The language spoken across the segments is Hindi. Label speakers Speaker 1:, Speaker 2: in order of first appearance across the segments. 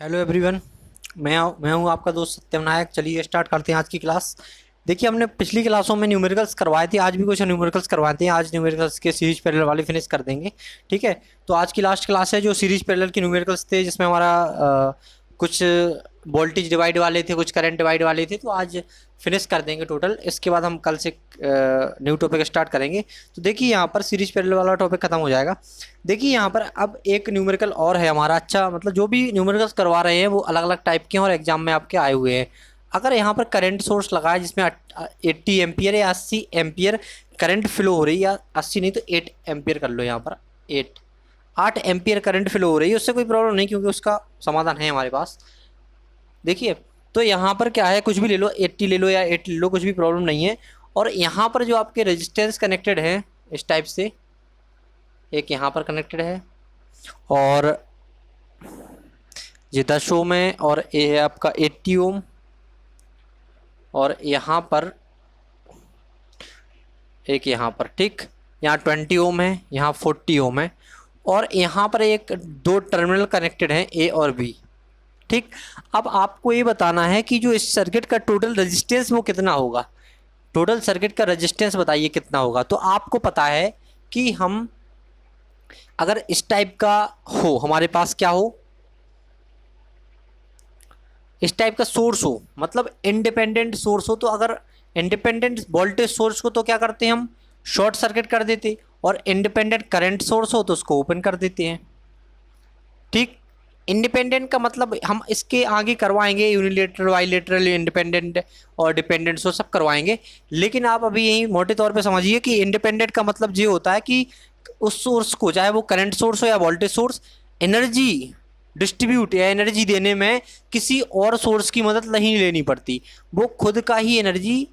Speaker 1: Hello everyone. मैं हूं आपका दोस्त सत्यम नायक। चलिए स्टार्ट करते हैं आज की क्लास। देखिए, हमने पिछली क्लासों में न्यूमेरिकल्स करवाए थे, आज भी कुछ न्यूमेरिकल्स करवाते हैं। आज न्यूमेरिकल्स के सीरीज पैरेलल वाले फिनिश कर देंगे। ठीक है, तो आज की लास्ट क्लास है जो सीरीज पैरेलल के न्यूमेरिकल्स थे, जिसमें हमारा कुछ वोल्टेज डिवाइड वाले थे, कुछ करंट डिवाइड वाले थे। तो आज फिनिश कर देंगे टोटल। इसके बाद हम कल से न्यू टॉपिक स्टार्ट करेंगे। तो देखिए, यहाँ पर सीरीज पैरेलल वाला टॉपिक खत्म हो जाएगा। देखिए, यहाँ पर अब एक न्यूमेरिकल और है हमारा। अच्छा, मतलब जो भी न्यूमेरिकल्स करवा रहे हैं वो अलग अलग टाइप के हैं और एग्जाम में आपके आए हुए हैं। अगर यहाँ पर करंट सोर्स लगा है जिसमें 80 एम्पियर या 80 एम्पियर करंट फ्लो हो रही है, या 80 नहीं तो 8 एम्पियर कर लो। यहाँ पर 8 एम्पियर करंट फ्लो हो रही है, उससे कोई प्रॉब्लम नहीं, क्योंकि उसका समाधान है हमारे पास। देखिए, तो यहाँ पर क्या है, कुछ भी ले लो, 80 ले लो या 8 ले लो, कुछ भी प्रॉब्लम नहीं है। और यहाँ पर जो आपके रेजिस्टेंस कनेक्टेड है इस टाइप से, एक यहाँ पर कनेक्टेड है और ये 10 ओम है, और ये है आपका 80 ओम, और यहाँ पर एक यहाँ पर, ठीक, यहाँ 20 ओम है, यहाँ 40 ओम है, और यहाँ पर एक दो टर्मिनल कनेक्टेड हैं, ए और बी। ठीक, अब आपको ये बताना है कि जो इस सर्किट का टोटल रेजिस्टेंस वो कितना होगा। टोटल सर्किट का रेजिस्टेंस बताइए कितना होगा। तो आपको पता है कि हम अगर इस टाइप का हो, हमारे पास क्या हो, इस टाइप का सोर्स हो, मतलब इंडिपेंडेंट सोर्स हो, तो अगर इंडिपेंडेंट वोल्टेज सोर्स को तो क्या करते हैं हम, शॉर्ट सर्किट कर देते, और इंडिपेंडेंट करंट सोर्स हो तो उसको ओपन कर देते हैं। ठीक, इंडिपेंडेंट का मतलब हम इसके आगे करवाएंगे, यूनिलेटरल, बाइलेटरल, इंडिपेंडेंट और डिपेंडेंट सोर्स सब करवाएंगे। लेकिन आप अभी यही मोटे तौर पे समझिए कि इंडिपेंडेंट का मतलब ये होता है कि उस सोर्स को, चाहे वो करंट सोर्स हो या वोल्टेज सोर्स, एनर्जी डिस्ट्रीब्यूट या एनर्जी देने में किसी और सोर्स की मदद नहीं लेनी पड़ती, वो खुद का ही एनर्जी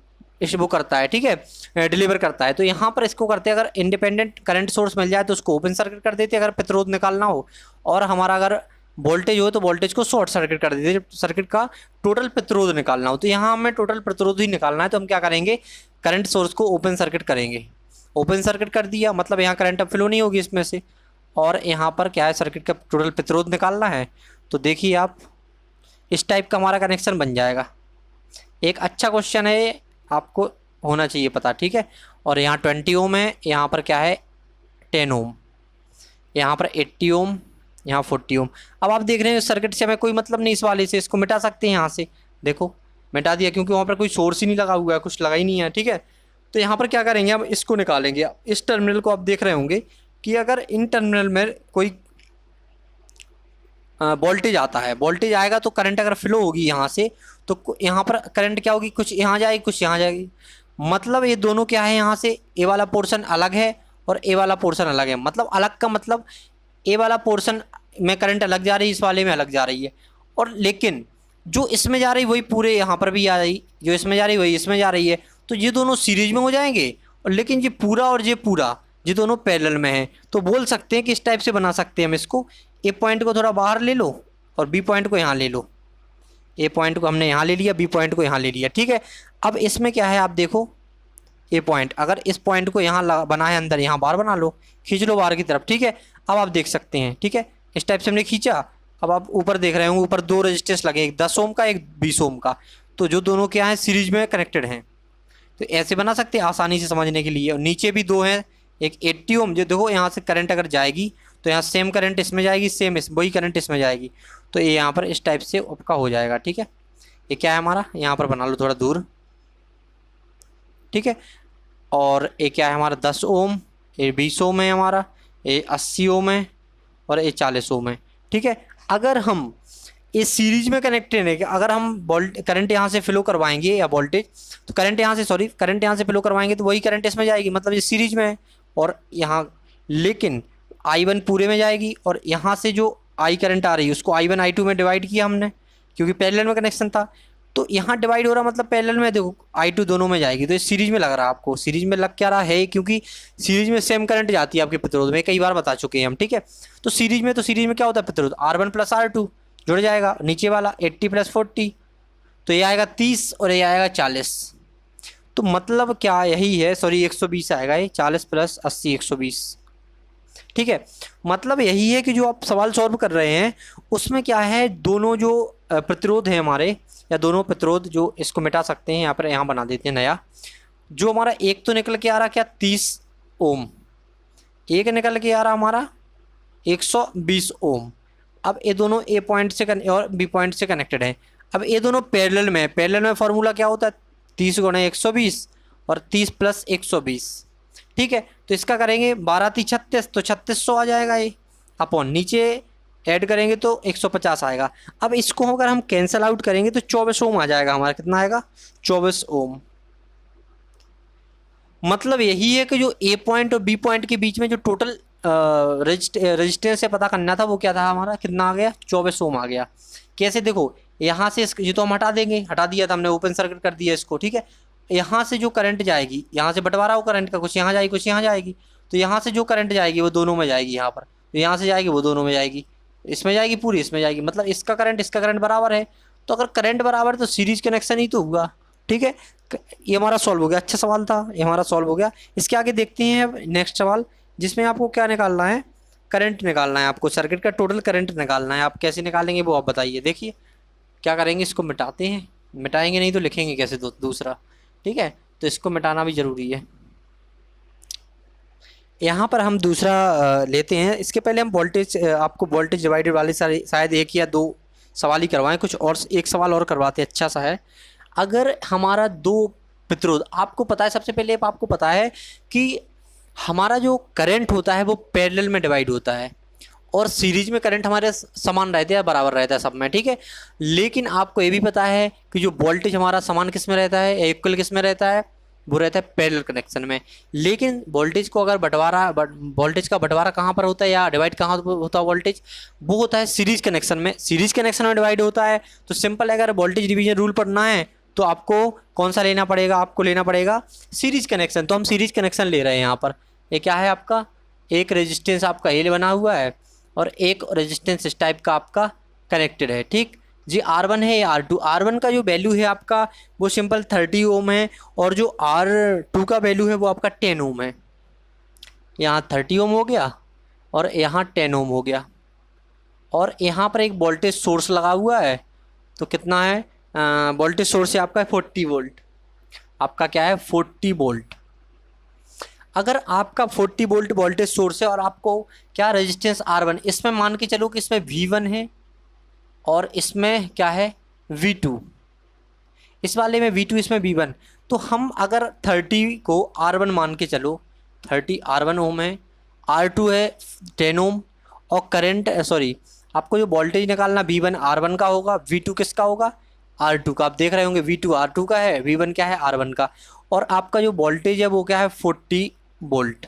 Speaker 1: वो करता है। ठीक है, डिलीवर करता है। तो यहाँ पर इसको करते हैं, अगर इंडिपेंडेंट करंट सोर्स मिल जाए तो उसको ओपन सर्किट कर देते हैं अगर प्रतिरोध निकालना हो, और हमारा अगर वोल्टेज हो तो वोल्टेज को शॉर्ट सर्किट कर देते हैं, सर्किट का टोटल प्रतिरोध निकालना हो। तो यहाँ हमें टोटल प्रतिरोध ही निकालना है, तो हम क्या करेंगे, करंट सोर्स को ओपन सर्किट करेंगे। ओपन सर्किट कर दिया मतलब यहाँ करंट अब फ्लो नहीं होगी इसमें से, और यहाँ पर क्या है, सर्किट का टोटल प्रतिरोध निकालना है। तो देखिए, आप इस टाइप का हमारा कनेक्शन बन जाएगा। एक अच्छा क्वेश्चन है, आपको होना चाहिए पता। ठीक है, और यहाँ 20 ओम है, यहाँ पर क्या है 10 ओम, यहाँ पर 80 ओम, यहाँ 40 ओम। अब आप देख रहे हैं इस सर्किट से हमें कोई मतलब नहीं, इस वाले से इसको मिटा सकते हैं यहाँ से। देखो, मिटा दिया, क्योंकि वहाँ पर कोई सोर्स ही नहीं लगा हुआ है, कुछ लगा ही नहीं है। ठीक है, तो यहाँ पर क्या करेंगे, हम इसको निकालेंगे। इस टर्मिनल को आप देख रहे होंगे कि अगर इन टर्मिनल में कोई वोल्टेज आता है, वोल्टेज आएगा तो करंट अगर फ्लो होगी यहाँ से, तो यहाँ पर करंट क्या होगी, कुछ यहाँ जाएगी कुछ यहाँ जाएगी। मतलब ये दोनों क्या है, यहाँ से ए वाला पोर्शन अलग है और ए वाला पोर्शन अलग है। मतलब अलग का मतलब ए वाला पोर्शन में करंट अलग जा रही है, इस वाले में अलग जा रही है। और लेकिन जो इसमें जा रही वही पूरे यहाँ पर भी आ रही, जो इसमें जा रही वही इसमें जा रही है। तो ये दोनों सीरीज में हो जाएंगे, और लेकिन ये पूरा और ये पूरा, ये दोनों पैरेलल में है। तो बोल सकते हैं कि इस टाइप से बना सकते हैं हम इसको, ए पॉइंट को थोड़ा बाहर ले लो और बी पॉइंट को यहाँ ले लो। ए पॉइंट को हमने यहाँ ले लिया, बी पॉइंट को यहाँ ले लिया। ठीक है, अब इसमें क्या है, आप देखो, ए पॉइंट, अगर इस पॉइंट को यहाँ बना है अंदर, यहाँ बाहर बना लो, खींच लो बाहर की तरफ। ठीक है, अब आप देख सकते हैं। ठीक है, इस टाइप से हमने खींचा। अब आप ऊपर देख रहे होंगे, ऊपर दो रजिस्टेंस लगे, एक 10 ओम का, एक 20 ओम का। तो जो दोनों क्या है, सीरीज में कनेक्टेड हैं। तो ऐसे बना सकते हैं आसानी से समझने के लिए। और नीचे भी दो हैं, एक 80 ओम, जो देखो यहाँ से करंट अगर जाएगी तो यहाँ सेम करंट इसमें जाएगी, सेम इस वही करंट इसमें जाएगी। तो ये यहाँ पर इस टाइप से आपका हो जाएगा। ठीक है, ये क्या है हमारा, यहाँ पर बना लो थोड़ा दूर। ठीक है, और ये क्या है हमारा 10 ओम, ये 20 ओम है हमारा, ये 80 ओम है, और ये 40 ओम है। ठीक है, अगर हम इस सीरीज में कनेक्टेड है, अगर हम वोल्ट करंट यहाँ से फ्लो करवाएंगे या वोल्टेज, तो करंट यहाँ से, सॉरी, करंट यहाँ से फ्लो करवाएंगे तो वही करंट इसमें जाएगी, मतलब ये सीरीज में है। और यहाँ लेकिन I1 पूरे में जाएगी, और यहाँ से जो I करंट आ रही है उसको I1 I2 में डिवाइड किया हमने, क्योंकि पैरेलल में कनेक्शन था। तो यहाँ डिवाइड हो रहा, मतलब पैरेलल में देखो I2 दोनों में जाएगी। तो ये सीरीज में लग रहा है आपको, सीरीज में लग क्या रहा है, क्योंकि सीरीज में सेम करंट जाती है आपके प्रतिरोध में, कई बार बता चुके हैं हम। ठीक है, तो सीरीज में क्या होता है, प्रतिरोध R1 + R2 जुड़ जाएगा, नीचे वाला 80 + 40, तो ये आएगा 30 और ये आएगा 40। तो मतलब क्या यही है, सॉरी 120 आएगा, ये 40 + 80 120। ठीक है, मतलब यही है कि जो आप सवाल सॉल्व कर रहे हैं उसमें क्या है, दोनों जो प्रतिरोध है हमारे, या दोनों प्रतिरोध जो, इसको मिटा सकते हैं यहाँ पर, यहाँ बना देते हैं नया। जो हमारा एक तो निकल के आ रहा क्या 30 ओम, एक निकल के आ रहा हमारा 120 ओम। अब ये दोनों ए पॉइंट से और बी पॉइंट से कनेक्टेड है। अब ये दोनों पैरेलल में, पैरेलल में फॉर्मूला क्या होता है, 30 गुणा 120 और 30 प्लस 120। ठीक है, तो इसका करेंगे 12 × 36, तो 3600 आ जाएगा ये, अपॉन नीचे ऐड करेंगे तो 150 आएगा। अब इसको अगर हम कैंसल आउट करेंगे तो 24 ओम आ जाएगा हमारा, कितना आएगा 24 ओम। मतलब यही है कि जो ए पॉइंट और बी पॉइंट के बीच में जो टोटल रजिस्टेंस से पता करना था वो क्या था हमारा, कितना आ गया 24 ओम आ गया। कैसे, देखो यहाँ से ये तो हम हटा देंगे, हटा दिया था हमने, ओपन सर्किट कर दिया इसको। ठीक है, यहाँ से जो करंट जाएगी, यहाँ से बंटवारा हो करंट का, कुछ यहाँ जाएगी कुछ यहाँ जाएगी, तो यहाँ से जो करंट जाएगी वो दोनों में जाएगी, यहाँ पर तो यहाँ से जाएगी वो दोनों में जाएगी, इसमें जाएगी पूरी इसमें जाएगी, मतलब इसका करंट बराबर है। तो अगर करंट बराबर है तो सीरीज कनेक्शन ही तो हुआ। ठीक है, ये हमारा सॉल्व हो गया, अच्छा सवाल था, ये हमारा सॉल्व हो गया। इसके आगे देखते हैं अब नेक्स्ट सवाल, जिसमें आपको क्या निकालना है, करंट निकालना है आपको, सर्किट का टोटल करंट निकालना है। आप कैसे निकालेंगे वो आप बताइए। देखिए क्या करेंगे, इसको मिटाते हैं, मिटाएंगे नहीं तो लिखेंगे कैसे दूसरा। ठीक है, तो इसको मिटाना भी ज़रूरी है। यहाँ पर हम दूसरा लेते हैं। इसके पहले हम वोल्टेज, आपको वोल्टेज डिवाइडर वाले शायद एक या दो सवाल ही करवाएं, कुछ और एक सवाल और करवाते हैं, अच्छा सा है। अगर हमारा दो प्रतिरोध, आपको पता है, सबसे पहले आपको पता है कि हमारा जो करंट होता है वो पैरेलल में डिवाइड होता है, और सीरीज में करंट हमारे समान रहते हैं, बराबर रहता है सब में। ठीक है, लेकिन आपको ये भी पता है कि जो वोल्टेज हमारा समान किस में रहता है, इक्वल किस में रहता है, वो रहता है पैरेलल कनेक्शन में। लेकिन वोल्टेज को अगर वोल्टेज का बंटवारा कहाँ पर होता है या डिवाइड कहाँ होता है वोल्टेज, वो होता है सीरीज कनेक्शन में। सीरीज कनेक्शन में डिवाइड होता है, तो सिंपल है, अगर वोल्टेज डिवीजन रूल पढ़ना है तो आपको कौन सा लेना पड़ेगा, आपको लेना पड़ेगा सीरीज कनेक्शन। तो हम सीरीज कनेक्शन ले रहे हैं यहाँ पर। ये क्या है आपका, एक रेजिस्टेंस आपका एल बना हुआ है और एक रेजिस्टेंस इस टाइप का आपका कनेक्टेड है। ठीक जी, R1 है, R2। R1 का जो वैल्यू है आपका वो सिंपल 30 ओम है, और जो R2 का वैल्यू है वो आपका 10 ओम है। यहाँ 30 ओम हो गया और यहाँ 10 ओम हो गया, और यहाँ पर एक वोल्टेज सोर्स लगा हुआ है, तो कितना है, वोल्टेज सोर्स है आपका 40 वोल्ट। आपका क्या है 40 वोल्ट। अगर आपका 40 वोल्ट वोल्टेज सोर्स है और आपको क्या रेजिस्टेंस R1, इसमें मान के चलो कि इसमें V1 है और इसमें क्या है V2, इस वाले में V2 इसमें V1, तो हम अगर 30 को R1 मान के चलो, 30 R1 ओम है, R2 है 10 ओम, और करंट सॉरी, आपको जो वोल्टेज निकालना V1 R1 का होगा, V2 किसका होगा R2 का। आप देख रहे होंगे V2 R2 का है, V1 क्या है R1 का, और आपका जो वोल्टेज है वो क्या है 40 वोल्ट।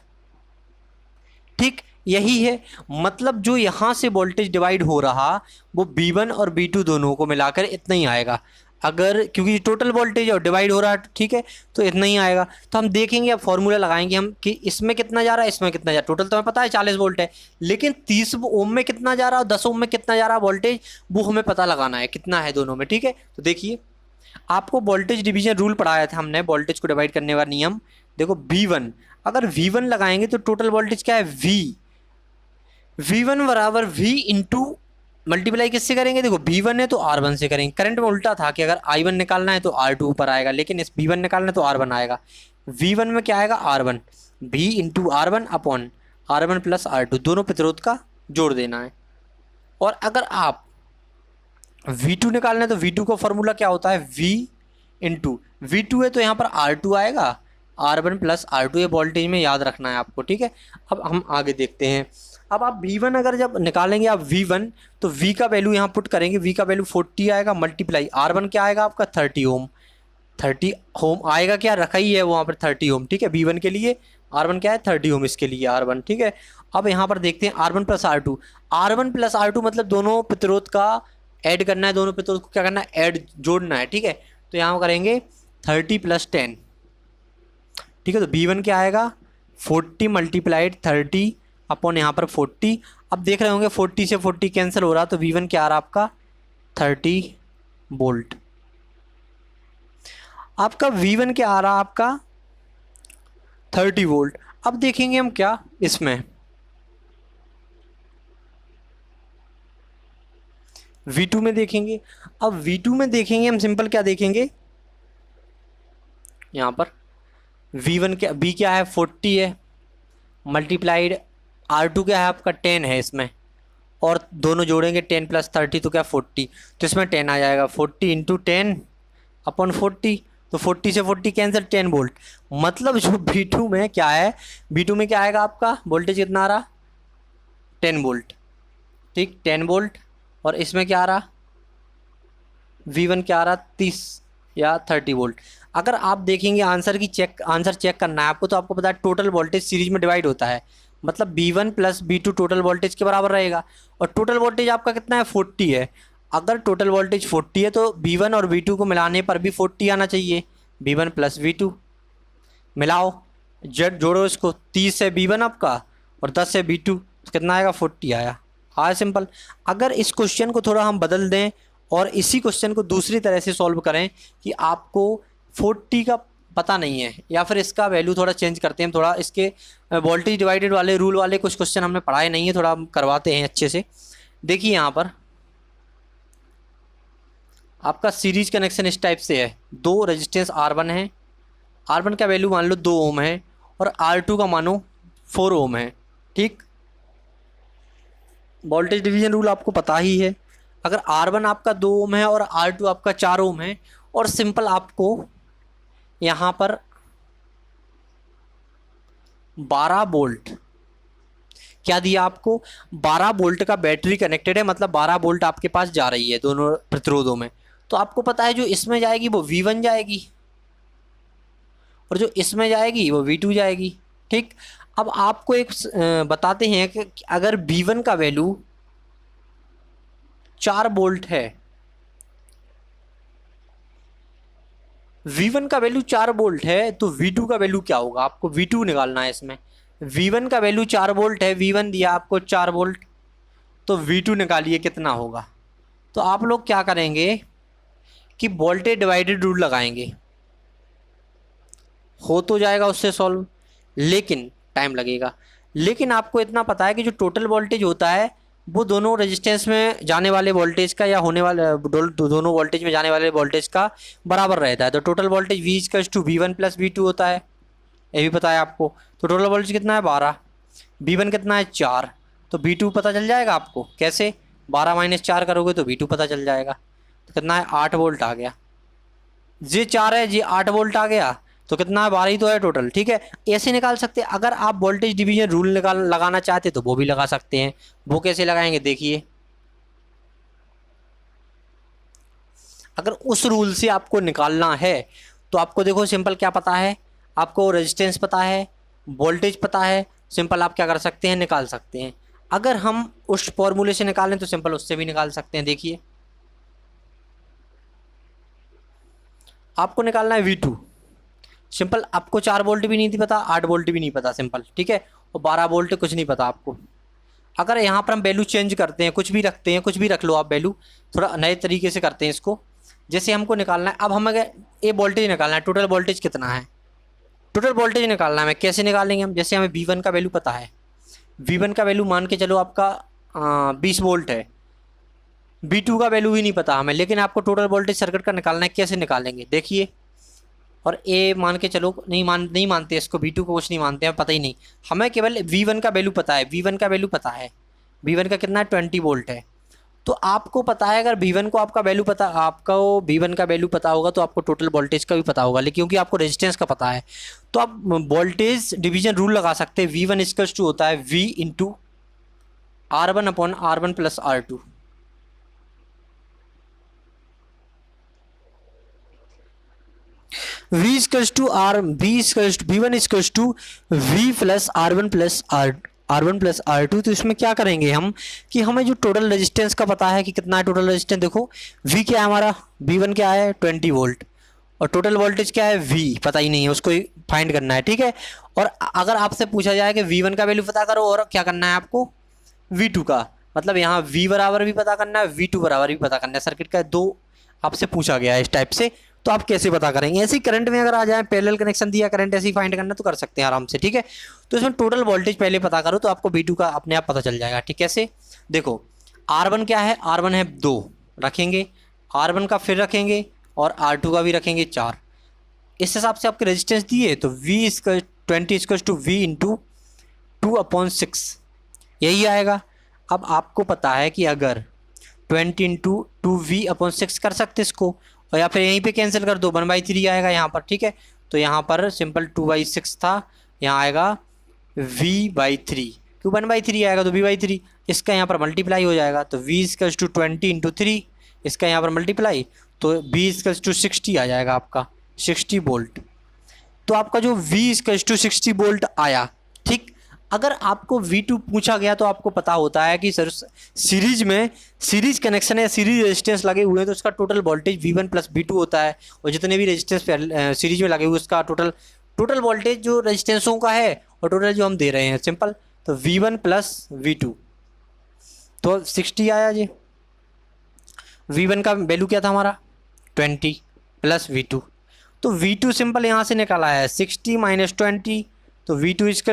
Speaker 1: ठीक, यही है, मतलब जो यहाँ से वोल्टेज डिवाइड हो रहा वो V1 और V2 दोनों को मिलाकर इतना ही आएगा। अगर क्योंकि टोटल वोल्टेज और डिवाइड हो रहा है, ठीक है, तो इतना ही आएगा। तो हम देखेंगे, अब फॉर्मूला लगाएंगे हम कि इसमें कितना जा रहा है, इसमें कितना जा रहा है। टोटल तो हमें पता है 40 वोल्ट है, लेकिन 30 ओम में कितना जा रहा है और 10 ओम में कितना जा रहा है वोल्टेज, वो हमें पता लगाना है कितना है दोनों में। ठीक है, तो देखिए आपको वोल्टेज डिवीजन रूल पढ़ाया था हमने, वोल्टेज को डिवाइड करने वाला नियम। देखो V1, अगर V1 लगाएंगे तो टोटल वोल्टेज क्या है V1 बराबर V इंटू मल्टीप्लाई किससे करेंगे, देखो V1 है तो R1 से करेंगे। करंट में उल्टा था कि अगर I1 निकालना है तो R2 ऊपर आएगा, लेकिन इस V1 निकालना है तो R1 आएगा। V1 में क्या आएगा R1, V into R1 upon R1 plus R2, दोनों प्रतिरोध का जोड़ देना है। और अगर आप V2 निकालना है तो V2 का फॉर्मूला क्या होता है, V इंटू V2 है तो यहाँ पर R2 आएगा, R1 प्लस R2, ये वोल्टेज में याद रखना है आपको। ठीक है, अब हम आगे देखते हैं। अब आप V1 अगर जब निकालेंगे आप V1, तो V का वैल्यू यहाँ पुट करेंगे, V का वैल्यू 40 आएगा, मल्टीप्लाई R1 क्या आएगा आपका 30 ओम। 30 ओम आएगा, क्या रखा ही है वहाँ पर 30 ओम। ठीक है, V1 के लिए, R1 क्या है 30 ओम, इसके लिए R1। ठीक है, अब यहाँ पर देखते हैं R1 plus R2। R1 plus R2 मतलब दोनों प्रतिरोध का ऐड करना है, दोनों प्रतिरोध को क्या करना है, ऐड जोड़ना है। ठीक है, तो यहाँ करेंगे 30 प्लस 10। ठीक है, तो V1 क्या आएगा 40 मल्टीप्लाइड 30 अपॉन यहाँ पर 40। अब देख रहे होंगे 40 से 40 कैंसिल हो रहा, तो V1 क्या आ रहा आपका 30 वोल्ट। आपका V1 क्या आ रहा आपका 30 वोल्ट। अब देखेंगे हम क्या इसमें, V2 में देखेंगे। अब V2 में देखेंगे हम सिंपल क्या देखेंगे, यहाँ पर V1 क्या, B क्या है 40 है, मल्टीप्लाइड R2 क्या है आपका 10 है इसमें, और दोनों जोड़ेंगे 10 + 30 तो क्या 40, तो इसमें 10 आ जाएगा, 40 × 10/40, तो 40 से 40 कैंसिल, 10 वोल्ट। मतलब जो V2 में क्या है, V2 में क्या आएगा आपका वोल्टेज कितना आ रहा, 10 वोल्ट, ठीक 10 वोल्ट। और इसमें क्या आ रहा, V1 क्या आ रहा 30 या 30 वोल्ट। अगर आप देखेंगे आंसर चेक करना है आपको, तो आपको पता है टोटल वोल्टेज सीरीज में डिवाइड होता है, मतलब V1 + V2 टोटल वोल्टेज के बराबर रहेगा। और टोटल वोल्टेज आपका कितना है 40 है। अगर टोटल वोल्टेज 40 है तो V1 और V2 को मिलाने पर भी 40 आना चाहिए, V1 + V2 मिलाओ, जोड़ो इसको, 30 से V1 आपका और 10 से V2, कितना आएगा 40 आया। हाँ सिंपल। अगर इस क्वेश्चन को थोड़ा हम बदल दें और इसी क्वेश्चन को दूसरी तरह से सॉल्व करें कि आपको 40 का पता नहीं है, या फिर इसका वैल्यू थोड़ा चेंज करते हैं, थोड़ा इसके वोल्टेज डिवाइडेड वाले रूल वाले कुछ क्वेश्चन हमने पढ़ाए नहीं है, थोड़ा हम करवाते हैं अच्छे से। देखिए यहाँ पर आपका सीरीज कनेक्शन इस टाइप से है, दो रेजिस्टेंस R1 है, R1 का वैल्यू मान लो 2 ओम है और R2 का मानो 4 ओम है, ठीक। वोल्टेज डिवीजन रूल आपको पता ही है, अगर R1 आपका 2 ओम है और R2 आपका 4 ओम है, और सिंपल आपको यहाँ पर 12 वोल्ट क्या दिया आपको, 12 वोल्ट का बैटरी कनेक्टेड है, मतलब 12 वोल्ट आपके पास जा रही है दोनों प्रतिरोधों में। तो आपको पता है जो इसमें जाएगी वो V1 जाएगी और जो इसमें जाएगी वो V2 जाएगी, ठीक। अब आपको एक बताते हैं कि अगर V1 का वैल्यू 4 वोल्ट है, V1 का वैल्यू 4 वोल्ट है, तो V2 का वैल्यू क्या होगा, आपको V2 निकालना है इसमें। V1 का वैल्यू 4 वोल्ट है, V1 दिया आपको 4 वोल्ट, तो V2 निकालिए कितना होगा। तो आप लोग क्या करेंगे कि वोल्टेज डिवाइडेड रूल लगाएंगे, हो तो जाएगा उससे सॉल्व, लेकिन टाइम लगेगा। लेकिन आपको इतना पता है कि जो टोटल वोल्टेज होता है वो दोनों रेजिस्टेंस में जाने वाले वोल्टेज का या होने वाले दोनों वोल्टेज में जाने वाले वोल्टेज का बराबर रहता है। तो टोटल वोल्टेज V=V1 + V2 होता है, ये भी पता है आपको। तो टोटल वोल्टेज कितना है 12, V1 कितना है 4, तो V2 पता चल जाएगा आपको कैसे, 12 - 4 करोगे तो V2 पता चल जाएगा। तो कितना है 8 वोल्ट आ गया, ये 4 है ये 8 वोल्ट आ गया, तो कितना है 12 ही तो है टोटल, ठीक है। ऐसे निकाल सकते हैं। अगर आप वोल्टेज डिवीजन रूल लगाना चाहते तो वो भी लगा सकते हैं। वो कैसे लगाएंगे देखिए, अगर उस रूल से आपको निकालना है तो आपको देखो सिंपल क्या पता है, आपको रेजिस्टेंस पता है, वोल्टेज पता है, सिंपल आप क्या कर सकते हैं निकाल सकते हैं। अगर हम उस फॉर्मूले से निकालें तो सिंपल उससे भी निकाल सकते हैं। देखिए आपको निकालना है V2, सिंपल आपको 4 वोल्ट भी नहीं थी पता, 8 वोल्ट भी नहीं पता, सिंपल, ठीक है, और 12 वोल्ट कुछ नहीं पता आपको। अगर यहाँ पर हम वैल्यू चेंज करते हैं, कुछ भी रखते हैं, कुछ भी रख लो आप वैल्यू, थोड़ा नए तरीके से करते हैं इसको। जैसे हमको निकालना है, अब हमें ये वोल्टेज निकालना है, टोटल वोल्टेज कितना है, टोटल वोल्टेज निकालना है। कैसे निकालेंगे हम, जैसे हमें V1 का वैल्यू पता है, V1 का वैल्यू मान के चलो आपका 20 वोल्ट है, V2 का वैल्यू ही नहीं पता हमें, लेकिन आपको टोटल वोल्टेज सर्किट का निकालना है। कैसे निकालेंगे देखिए, और ए मान के चलो, नहीं मानते इसको, V2 को कुछ नहीं मानते हैं, पता ही नहीं, हमें केवल V1 का वैल्यू पता है। V1 का वैल्यू पता है, V1 का कितना है 20 वोल्ट है। तो आपको पता है अगर V1 को आपका वैल्यू पता, आपको V1 का वैल्यू पता होगा तो आपको टोटल वोल्टेज का भी पता होगा, लेकिन क्योंकि आपको रेजिस्टेंस का पता है तो आप वोल्टेज डिवीजन रूल लगा सकते हैं। V1 होता है V × R1/R1 + R2। V1 + R1 + R2। तो इसमें क्या करेंगे हम कि हमें जो टोटल रेजिस्टेंस का पता है कि कितना है टोटल रेजिस्टेंस, देखो V क्या है हमारा, V1 क्या है 20 वोल्ट, और टोटल वोल्टेज क्या है V पता ही नहीं है, उसको फाइंड करना है, ठीक है। और अगर आपसे पूछा जाए कि V1 का वैल्यू पता करो और क्या करना है आपको V2 का, मतलब यहाँ V बराबर भी पता करना है, V2 बराबर भी पता करना है। सर्किट का दो आपसे पूछा गया है इस टाइप से, तो आप कैसे पता करेंगे। ऐसे ही करंट में अगर आ जाए, पैरेलल कनेक्शन दिया, करंट ऐसे ही फाइंड करना तो कर सकते हैं आराम से, ठीक है। तो इसमें टोटल वोल्टेज पहले पता करो तो आपको V2 का अपने आप पता चल जाएगा, ठीक है। कैसे देखो, R1 क्या है, R1 है 2, रखेंगे, R1 का फिर रखेंगे और R2 का भी रखेंगे 4। इस हिसाब से आपके रेजिस्टेंस दिए तो V equal 20 equal to V into 2/6 यही आएगा। अब आपको पता है कि अगर 20 इंटू 2V/6 कर सकते इसको, और या फिर यहीं पे कैंसिल कर दो, 1/3 आएगा यहाँ पर, ठीक है। तो यहाँ पर सिंपल 2/6 था, यहाँ आएगा V/3, क्यों 1/3 आएगा तो V/3, इसका यहाँ पर मल्टीप्लाई हो जाएगा तो V इक्वल टू 20 इंटू 3, इसका यहाँ पर मल्टीप्लाई तो V इक्वल टू 60 आ जाएगा आपका, 60 वोल्ट। तो आपका जो V इक्वल टू 60 वोल्ट आया, ठीक। अगर आपको V2 पूछा गया तो आपको पता होता है कि सर सीरीज में सीरीज कनेक्शन है, सीरीज रेजिस्टेंस लगे हुए हैं तो उसका total voltage V1 plus V2 होता है, और जितने भी रेजिस्टेंस सीरीज में लगे हुए उसका टोटल वोल्टेज जो रेजिस्टेंसों का है और टोटल जो हम दे रहे हैं सिंपल, तो V1 प्लस V2 तो 60 आया जी। V1 का वैल्यू क्या था हमारा 20 प्लस V2, तो V2 सिंपल यहाँ से निकाला है 60 माइनस 20, तो V2 इसको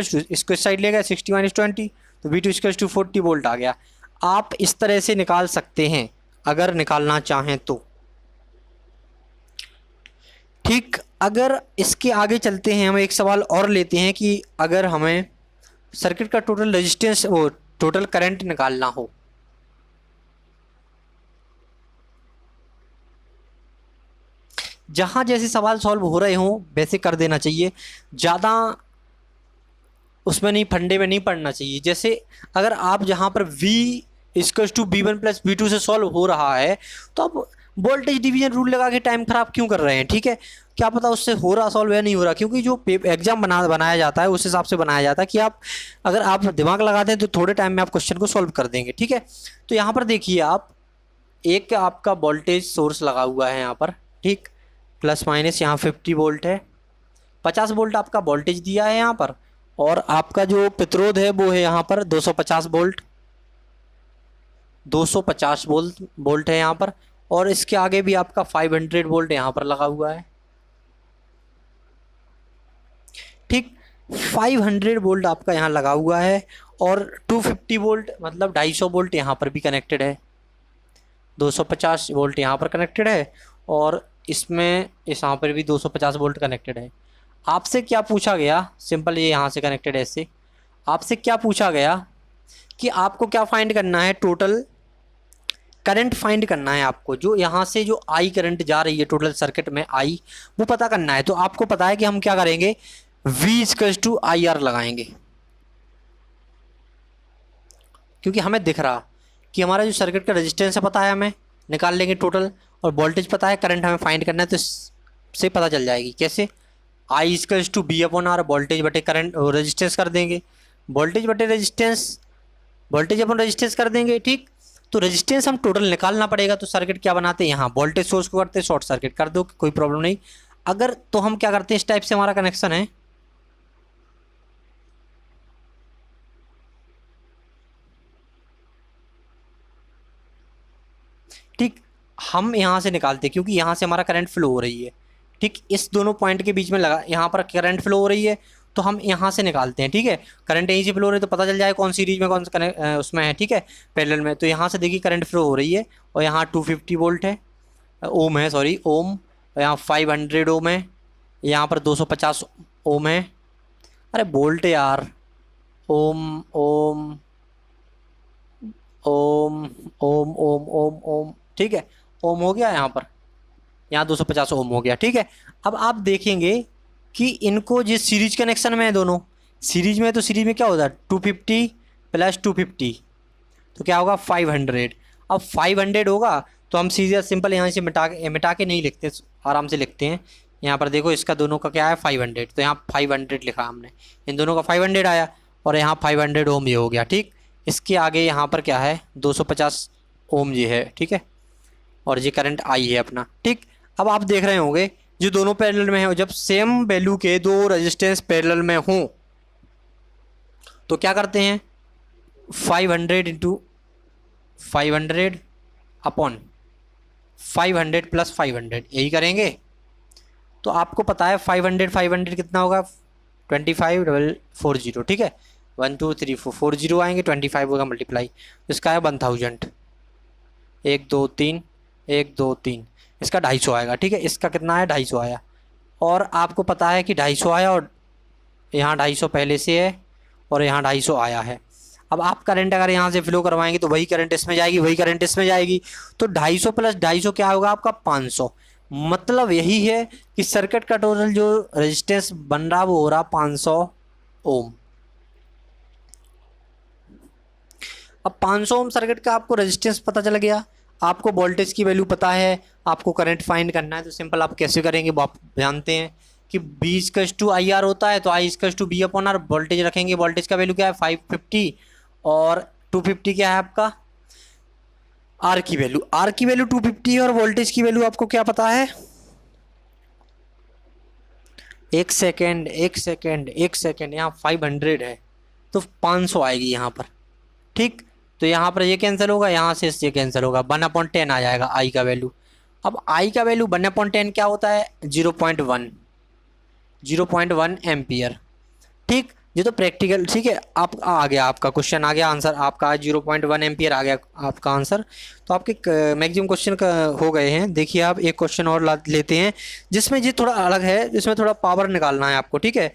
Speaker 1: इस साइड ले गया 60 माइनस 20, तो V2 इक्वल टू 40 वोल्ट आ गया। आप इस तरह से निकाल सकते हैं अगर निकालना चाहें तो, ठीक। अगर इसके आगे चलते हैं, हम एक सवाल और लेते हैं कि अगर हमें सर्किट का टोटल रेजिस्टेंस वो टोटल करंट निकालना हो, जहां जैसे सवाल सॉल्व हो रहे हों वैसे कर देना चाहिए, ज़्यादा उसमें नहीं, फंडे में नहीं पड़ना चाहिए। जैसे अगर आप जहां पर V equal to V1 plus V2 से सॉल्व हो रहा है तो आप वोल्टेज डिवीजन रूल लगा के टाइम खराब क्यों कर रहे हैं, ठीक है। क्या पता उससे हो रहा सॉल्व या नहीं हो रहा, क्योंकि जो एग्जाम बनाया जाता है उस हिसाब से बनाया जाता है कि आप अगर आप दिमाग लगाते हैं तो थोड़े टाइम में आप क्वेश्चन को सॉल्व कर देंगे, ठीक है। तो यहाँ पर देखिए आप, एक आपका वोल्टेज सोर्स लगा हुआ है यहाँ पर, ठीक, प्लस माइनस यहाँ 50 वोल्ट है, 50 वोल्ट आपका वोल्टेज दिया है यहाँ पर, और आपका जो प्रतिरोध है वो है यहाँ पर 250 वोल्ट, 250 वोल्ट है यहाँ पर, और इसके आगे भी आपका 500 वोल्ट यहाँ पर लगा हुआ है, ठीक। 500 वोल्ट आपका यहाँ लगा हुआ है, और 250 वोल्ट मतलब 250 वोल्ट यहाँ पर भी कनेक्टेड है, 250 वोल्ट यहाँ पर कनेक्टेड है, और इसमें इस यहाँ पर भी 250 वोल्ट कनेक्टेड है। आपसे क्या पूछा गया, सिंपल ये यहाँ से कनेक्टेड है इससे, आपसे क्या पूछा गया कि आपको क्या फाइंड करना है, टोटल करंट फाइंड करना है आपको, जो यहाँ से जो आई करंट जा रही है टोटल सर्किट में आई, वो पता करना है। तो आपको पता है कि हम क्या करेंगे, V इक्वल टू IR लगाएंगे, क्योंकि हमें दिख रहा कि हमारा जो सर्किट का रेजिस्टेंस है पता है, हमें निकाल लेंगे टोटल, और वोल्टेज पता है, करंट हमें फाइंड करना है, तो इससे पता चल जाएगी कैसे, I equal to B/R, voltage बटे करंट रेजिस्टेंस कर देंगे, वोल्टेज बटे रेजिस्टेंस, वोल्टेज अपन रेजिस्टेंस कर देंगे, ठीक। तो रेजिस्टेंस हम टोटल निकालना पड़ेगा, तो सर्किट क्या बनाते हैं, यहाँ वोल्टेज सोर्स को करते हैं शॉर्ट सर्किट कर दो, कोई प्रॉब्लम नहीं। अगर तो हम क्या करते हैं, इस टाइप से हमारा कनेक्शन है, ठीक, हम यहाँ से निकालते हैं क्योंकि यहाँ से हमारा करंट फ्लो हो रही है, ठीक। इस दोनों पॉइंट के बीच में लगा, यहाँ पर करंट फ्लो हो रही है तो हम यहाँ से निकालते हैं, ठीक है। करंट यहीं से फ्लो हो रही है तो पता चल जाए कौन सीरीज में कौन सा कनेक्ट उसमें है, ठीक है, पैरेलल में। तो यहाँ से देखिए करंट फ्लो हो रही है, और यहाँ 250 वोल्ट है, ओम है, सॉरी ओम, यहाँ 500 ओम है, यहाँ पर 250 ओम है, अरे वोल्ट यार, ओम ओम ओम ओम ओम ओम ओम, ठीक है, ओम हो गया यहाँ पर, यहाँ 250 ओम हो गया, ठीक है। अब आप देखेंगे कि इनको जिस सीरीज कनेक्शन में है, दोनों सीरीज में है, तो सीरीज में क्या होता है 250 प्लस 250, तो क्या होगा 500। अब 500 होगा तो हम सीधे सिंपल यहाँ से मिटा के नहीं लिखते, आराम से लिखते हैं। यहाँ पर देखो इसका दोनों का क्या है 500, तो यहाँ 500 लिखा हमने, इन दोनों का 500 आया, और यहाँ 500 ओम ये हो गया, ठीक। इसके आगे यहाँ पर क्या है 250 ओम ये है, ठीक है, और ये करंट आई है अपना, ठीक। अब आप देख रहे होंगे जो दोनों पैरेलल में है, जब सेम वैल्यू के दो रेजिस्टेंस पैरेलल में हों तो क्या करते हैं 500 इंटू 500 अपॉन 500 प्लस 500 यही करेंगे। तो आपको पता है 500 कितना होगा 25,440, ठीक है, 1 2 3 4 4 0 आएंगे, 25 होगा मल्टीप्लाई, इसका है 1000, 1 2 3 1 2 3, इसका 250 आएगा। ठीक है, इसका कितना है, 250 आया। और आपको पता है कि 250 आया और यहाँ 250 पहले से है और यहाँ 250 आया है। अब आप करंट अगर यहाँ से फ्लो करवाएंगे तो वही करंट इसमें जाएगी, वही करंट इसमें जाएगी, तो 250 प्लस 250 क्या होगा आपका, 500। मतलब यही है कि सर्किट का टोटल जो रेजिस्टेंस बन रहा वो हो रहा 500 ओम। अब 500 ओम सर्किट का आपको रेजिस्टेंस पता चल गया, आपको वोल्टेज की वैल्यू पता है, आपको करंट फाइंड करना है। तो सिंपल आप कैसे करेंगे वो आप जानते हैं कि B = IR होता है, तो I = B/R। वोल्टेज रखेंगे, वोल्टेज का वैल्यू क्या है 550 और 250 क्या है आपका R की वैल्यू। R की वैल्यू 250 और वोल्टेज की वैल्यू आपको क्या पता है, एक सेकेंड यहाँ 500 है तो 500 आएगी यहाँ पर। ठीक, तो यहाँ पर ये कैंसिल होगा, यहाँ से ये कैंसिल होगा, 1/10 आ जाएगा I का वैल्यू। अब I का वैल्यू 1/10 क्या होता है, 0.1 एम्पियर। ठीक, ये तो प्रैक्टिकल। ठीक है, आप आ गया, आपका क्वेश्चन आ गया, आंसर आपका 0.1 एम्पियर आ गया आपका आंसर। तो आपके मैक्सिमम क्वेश्चन हो गए हैं। देखिए आप एक क्वेश्चन और लेते हैं जिसमें ये थोड़ा अलग है, जिसमें थोड़ा पावर निकालना है आपको। ठीक है,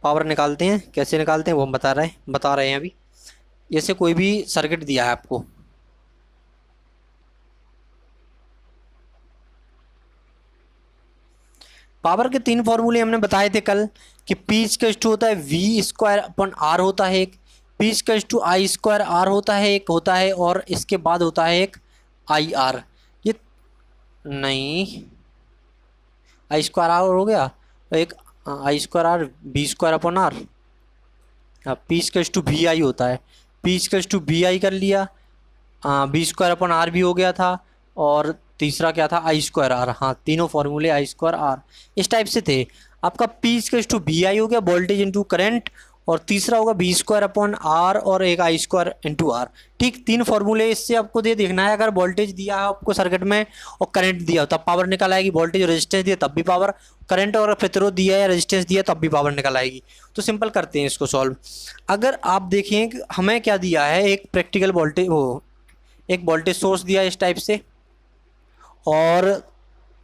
Speaker 1: पावर निकालते हैं, कैसे निकालते हैं वो हम बता रहे हैं अभी। जैसे कोई भी सर्किट दिया है आपको, पावर के 3 फॉर्मूले हमने बताए थे कल कि P होता है V²/R होता है एक, P I²R होता है एक होता है, और इसके बाद होता है एक IR। ये नहीं, I²R हो गया, एक I²R V²/R। P VI होता है, P VI कर लिया, V²/R भी हो गया था, और तीसरा क्या था I²R। हाँ, तीनों फॉर्मूले I²R इस टाइप से थे। आपका P VI हो गया, वोल्टेज इंटू करंट, और तीसरा होगा V²/R और एक I²/R। ठीक, 3 फॉर्मूले इससे आपको दे देखना है। अगर वोल्टेज दिया है आपको सर्किट में और करंट दिया हो तब पावर निकल आएगी, वोल्टेज और रेजिस्टेंस दिया तब भी पावर, करंट और प्रतिरोध दिया या रेजिस्टेंस दिया तब भी पावर निकल आएगी। तो सिंपल करते हैं इसको सॉल्व। अगर आप देखें कि हमें क्या दिया है, एक प्रैक्टिकल वोल्टेज एक वोल्टेज सोर्स दिया इस टाइप से, और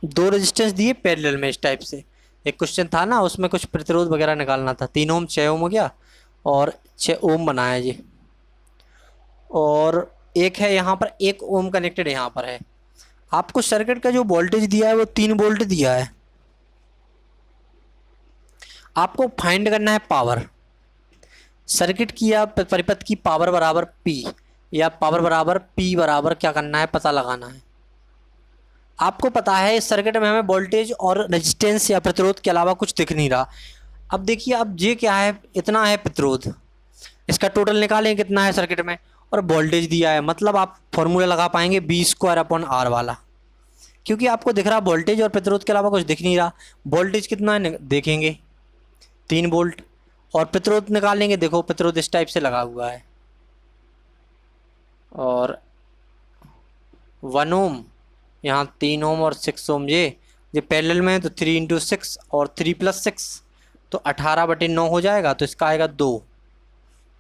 Speaker 1: 2 रेजिस्टेंस दिए पैरेलल में इस टाइप से। एक क्वेश्चन था ना, उसमें कुछ प्रतिरोध वगैरह निकालना था, 3 ओम 6 ओम हो गया और 6 ओम बनाया जी। और एक है यहाँ पर 1 ओम कनेक्टेड यहाँ पर है। आपको सर्किट का जो वोल्टेज दिया है वो 3 वोल्ट दिया है। आपको फाइंड करना है पावर, सर्किट की या परिपथ की पावर बराबर P, या पावर बराबर P बराबर क्या करना है, पता लगाना है। आपको पता है इस सर्किट में हमें वोल्टेज और रेजिस्टेंस या प्रतिरोध के अलावा कुछ दिख नहीं रहा। अब देखिए, अब ये क्या है, इतना है प्रतिरोध, इसका टोटल निकालें कितना है सर्किट में, और वोल्टेज दिया है। मतलब आप फॉर्मूला लगा पाएंगे V²/R वाला, क्योंकि आपको दिख रहा वोल्टेज और प्रतिरोध के अलावा कुछ दिख नहीं रहा। वोल्टेज कितना है देखेंगे, 3 वोल्ट, और प्रतिरोध निकालेंगे, देखो प्रतिरोध इस टाइप से लगा हुआ है, और 1 ओम यहाँ 3 ओम और 6 ओम, ये पैरेलल में है तो 3 × 6 और 3 + 6 तो 18/9 हो जाएगा। तो इसका आएगा 2,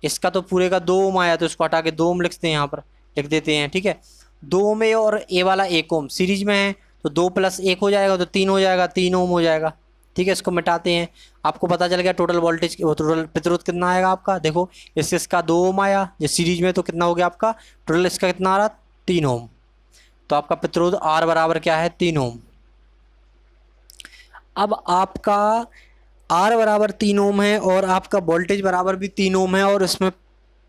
Speaker 1: इसका तो पूरे का 2 ओम आया, तो इसको हटा के 2 ओम लिखते हैं, यहाँ पर लिख देते हैं। ठीक है, 2 ओम है और ए वाला 1 ओम सीरीज में है, तो 2 + 1 हो जाएगा, तो 3 हो जाएगा, 3 ओम हो जाएगा। ठीक है, इसको मिटाते हैं, आपको पता चल गया टोटल वोल्टेज, टोटल प्रतिरोध कितना आएगा आपका। देखो इसका 2 ओम आया, ये सीरीज में, तो कितना हो गया आपका टोटल, इसका कितना आ रहा 3 ओम। तो आपका प्रतिरोध R बराबर क्या है, 3 ओम। अब आपका R बराबर 3 ओम है और आपका वोल्टेज बराबर भी 3 ओम है, और इसमें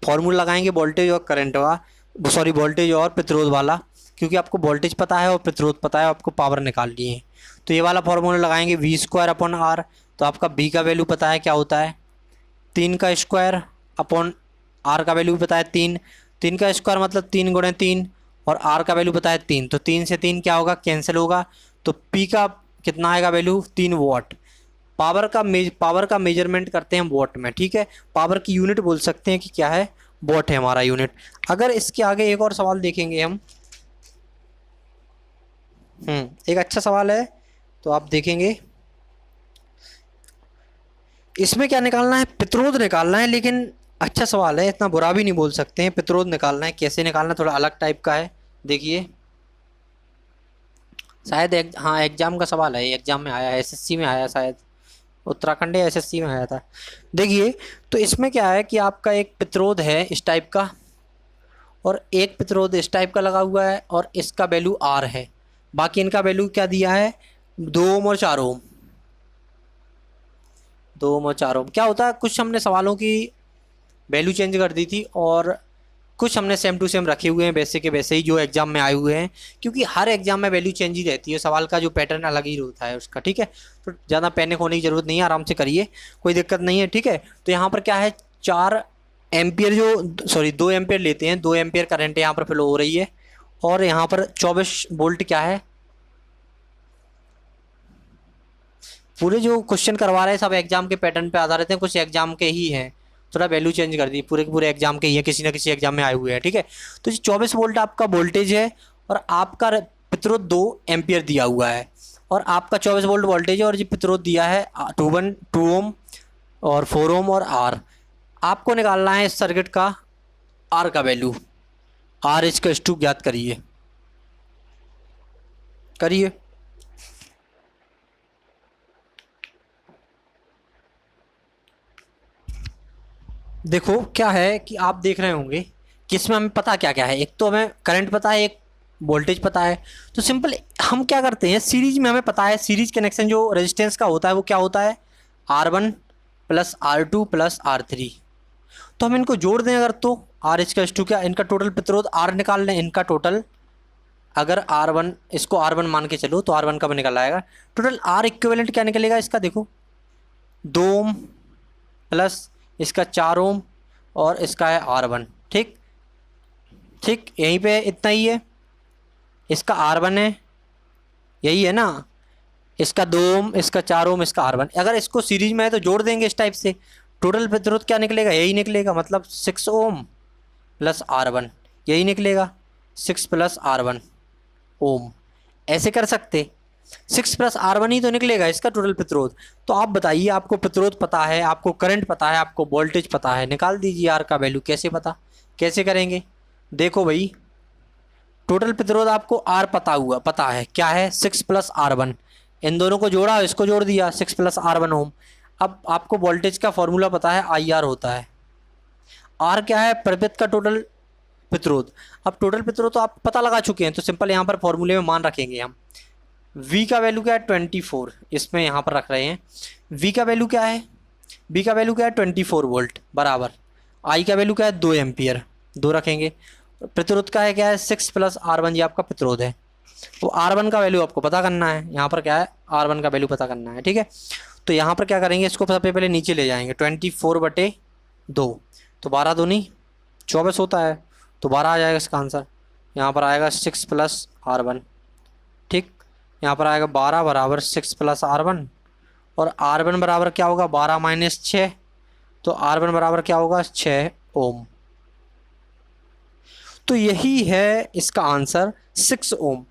Speaker 1: फॉर्मूला लगाएंगे वोल्टेज और करंट का, सॉरी वोल्टेज और प्रतिरोध वाला, क्योंकि आपको वोल्टेज पता है और प्रतिरोध पता है, आपको पावर निकाल लिए है। तो ये वाला फॉर्मूला लगाएंगे V²/R। तो आपका B का वैल्यू पता है क्या होता है, 3 का स्क्वायर अपॉन R का वैल्यू भी पता है 3, 3 का स्क्वायर मतलब 3 × 3, और R का वैल्यू पता है 3, तो 3 से 3 क्या होगा, कैंसिल होगा। तो P का कितना आएगा वैल्यू, 3 वाट। पावर का मेजरमेंट करते हैं वॉट में। ठीक है, पावर की यूनिट बोल सकते हैं कि क्या है, वॉट है हमारा यूनिट। अगर इसके आगे एक और सवाल देखेंगे हम, एक अच्छा सवाल है, तो आप देखेंगे इसमें क्या निकालना है, प्रतिरोध निकालना है। लेकिन अच्छा सवाल है, इतना बुरा भी नहीं बोल सकते हैं। प्रतिरोध निकालना है, कैसे निकालना, थोड़ा अलग टाइप का है। देखिए शायद हाँ एग्जाम का सवाल है, एग्जाम में आया है, एसएससी में आया शायद, उत्तराखंड या एसएससी में आया था। देखिए, तो इसमें क्या है कि आपका एक प्रतिरोध है इस टाइप का, और एक प्रतिरोध इस टाइप का लगा हुआ है, और इसका वैल्यू आर है। बाकी इनका वैल्यू क्या दिया है, 2 ओम और 4 ओम। 2 ओम और 4 ओम क्या होता है, कुछ हमने सवालों की वैल्यू चेंज कर दी थी, और कुछ हमने सेम टू सेम रखे हुए हैं वैसे के वैसे ही जो एग्जाम में आए हुए हैं, क्योंकि हर एग्जाम में वैल्यू चेंज ही रहती है, सवाल का जो पैटर्न अलग ही होता है उसका। ठीक है, तो ज़्यादा पैनिक होने की ज़रूरत नहीं है, आराम से करिए, कोई दिक्कत नहीं है। ठीक है, तो यहाँ पर क्या है, 4 एम्पियर जो, सॉरी 2 एम्पियर लेते हैं, 2 एम्पियर करंट यहाँ पर फ्लो हो रही है, और यहाँ पर 24 वोल्ट क्या है। पूरे जो क्वेश्चन करवा रहे हैं सब एग्जाम के पैटर्न पे आधारित हैं, कुछ एग्जाम के ही हैं, थोड़ा वैल्यू चेंज कर दी, पूरे के पूरे एग्जाम के ही हैं, किसी ना किसी एग्जाम में आए हुए हैं। ठीक है, तो 24 वोल्ट आपका वोल्टेज है, और आपका प्रतिरोध 2 एम्पियर दिया हुआ है, और आपका 24 वोल्ट वोल्टेज है, और ये प्रतिरोध दिया है 2 ओम और 4 ओम और आर। आपको निकालना है इस सर्किट का आर का वैल्यू, आर इसका टू ज्ञात करिए, करिए। देखो क्या है कि आप देख रहे होंगे कि इसमें हमें पता क्या क्या है, एक तो हमें करंट पता है, एक वोल्टेज पता है। तो सिंपल हम क्या करते हैं, सीरीज में हमें पता है, सीरीज कनेक्शन जो रेजिस्टेंस का होता है वो क्या होता है, R1 plus R2 plus R3। तो हम इनको जोड़ दें अगर, तो आर इसका टू क्या, इनका टोटल प्रतिरोध आर निकाल लें, इनका टोटल, अगर R1 इसको R1 मान के चलो तो R1 कब निकल आएगा, टोटल आर इक्विवेलेंट क्या निकलेगा इसका, देखो 2 ओम प्लस इसका 4 ओम और इसका है R1। ठीक ठीक, यहीं पे इतना ही है, इसका R1 है, यही है ना, इसका 2 ओम, इसका 4 ओम, इसका R1। अगर इसको सीरीज में है तो जोड़ देंगे इस टाइप से, टोटल प्रतिरोध क्या निकलेगा, यही निकलेगा, मतलब 6 ओम प्लस R1, यही निकलेगा 6 प्लस R1 ओम। ऐसे कर सकते, 6 प्लस R1 ही तो निकलेगा इसका टोटल प्रतिरोध। तो आप बताइए, आपको प्रतिरोध पता है, आपको करंट पता है, आपको वोल्टेज पता है, निकाल दीजिए आर का वैल्यू। कैसे पता, कैसे करेंगे, देखो भाई, टोटल प्रतिरोध आपको आर पता है क्या है, 6 प्लस R1, इन दोनों को जोड़ा, इसको जोड़ दिया, 6 प्लस R1 ओम। अब आपको वोल्टेज का फॉर्मूला पता है, IR होता है, आर क्या है, प्रवृत्त का टोटल प्रतिरोध। अब टोटल प्रतिरोध तो आप पता लगा चुके हैं, तो सिंपल यहाँ पर फॉर्मूले में मान रखेंगे हम, V का वैल्यू क्या है 24, इसमें यहाँ पर रख रहे हैं, V का वैल्यू क्या है, V का वैल्यू क्या है 24 वोल्ट बराबर, I का वैल्यू क्या है 2 एम्पियर, 2 रखेंगे, प्रतिरोध का है क्या है 6 प्लस R1, ये आपका प्रतिरोध है। तो R1 का वैल्यू आपको पता करना है, यहाँ पर क्या है R1 का वैल्यू पता करना है। ठीक है, तो यहाँ पर क्या करेंगे, इसको सबसे पहले नीचे ले जाएंगे, 24/2, तो 12 दूनी 24 होता है, तो 12 आ जाएगा इसका आंसर। यहाँ पर आएगा 6 प्लस R1। ठीक, यहाँ पर आएगा 12 बराबर 6 प्लस R1, और R1 बराबर क्या होगा, 12 माइनस 6, तो R1 बराबर क्या होगा 6 ओम। तो यही है इसका आंसर 6 ओम,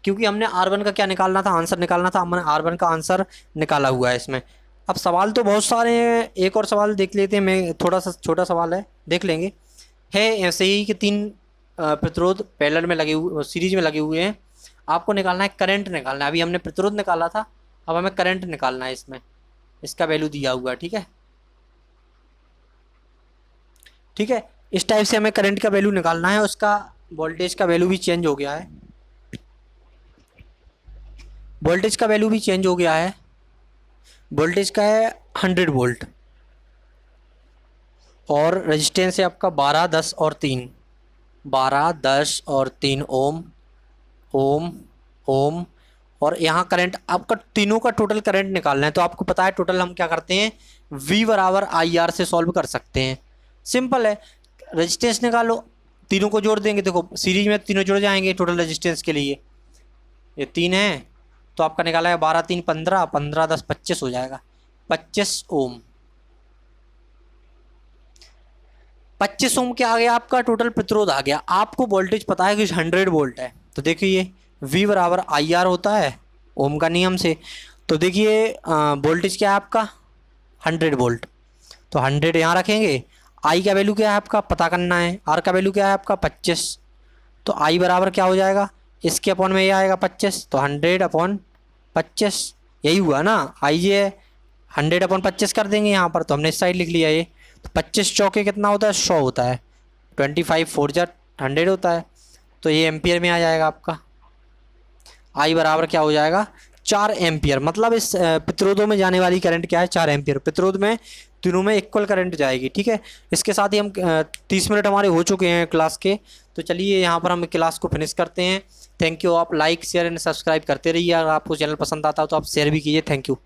Speaker 1: क्योंकि हमने R1 का क्या निकालना था, आंसर निकालना था, हमने R1 का आंसर निकाला हुआ है इसमें। अब सवाल तो बहुत सारे हैं, एक और सवाल देख लेते हैं, मैं थोड़ा सा छोटा सवाल है देख लेंगे। है ऐसे ही कि 3 प्रतिरोध पैरेलल में लगे हुए, सीरीज में लगे हुए हैं, आपको निकालना है करंट निकालना है। अभी हमने प्रतिरोध निकाला था, अब हमें करंट निकालना है इसमें, इसका वैल्यू दिया हुआ है। ठीक है, ठीक है, इस टाइप से हमें करंट का वैल्यू निकालना है, उसका वोल्टेज का वैल्यू भी चेंज हो गया है, वोल्टेज का वैल्यू भी चेंज हो गया है, वोल्टेज का है 100 वोल्ट, और रेजिस्टेंस है आपका 12, 10 और 3, 12, 10 और 3 ओम, ओम, ओम, और यहाँ करंट आपका तीनों का टोटल करंट निकालना है। तो आपको पता है टोटल हम क्या करते हैं, V बराबर IR से सॉल्व कर सकते हैं, सिंपल है। रेजिस्टेंस निकालो, तीनों को जोड़ देंगे, देखो सीरीज में तीनों जुड़ जाएंगे टोटल रेजिस्टेंस के लिए, ये 3 है, तो आपका निकाला है 12, 3, 15, 15, 10, 25 हो जाएगा, 25 ओम। 25 ओम के आगे आपका टोटल प्रतिरोध आ गया। आपको वोल्टेज पता है कि 100 वोल्ट है, तो देखिए V बराबर IR होता है ओम का नियम से। तो देखिए वोल्टेज क्या है आपका 100 वोल्ट, तो 100 यहाँ रखेंगे, I का वैल्यू क्या है आपका पता करना है, R का वैल्यू क्या है आपका 25, तो I बराबर क्या हो जाएगा, इसके अपॉन में ये आएगा 25, तो 100/25 यही हुआ ना। आइए 100/25 कर देंगे यहाँ पर, तो हमने इस साइड लिख लिया ये। तो 25 चौके कितना होता है, 100 होता है। 25 4 जा 100 होता है, तो ये एम्पियर में आ जाएगा आपका। आई बराबर क्या हो जाएगा, 4 एम्पियर। मतलब इस प्रतिरोधों में जाने वाली करंट क्या है, 4 एम्पियर। प्रतिरोध में तीनों में इक्वल करंट जाएगी, ठीक है। इसके साथ ही हम 30 मिनट हमारे हो चुके हैं क्लास के, तो चलिए यहाँ पर हम क्लास को फिनिश करते हैं। Thank you. आप लाइक शेयर एंड सब्सक्राइब करते रहिए। अगर आपको चैनल पसंद आता हो तो आप शेयर भी कीजिए। Thank you.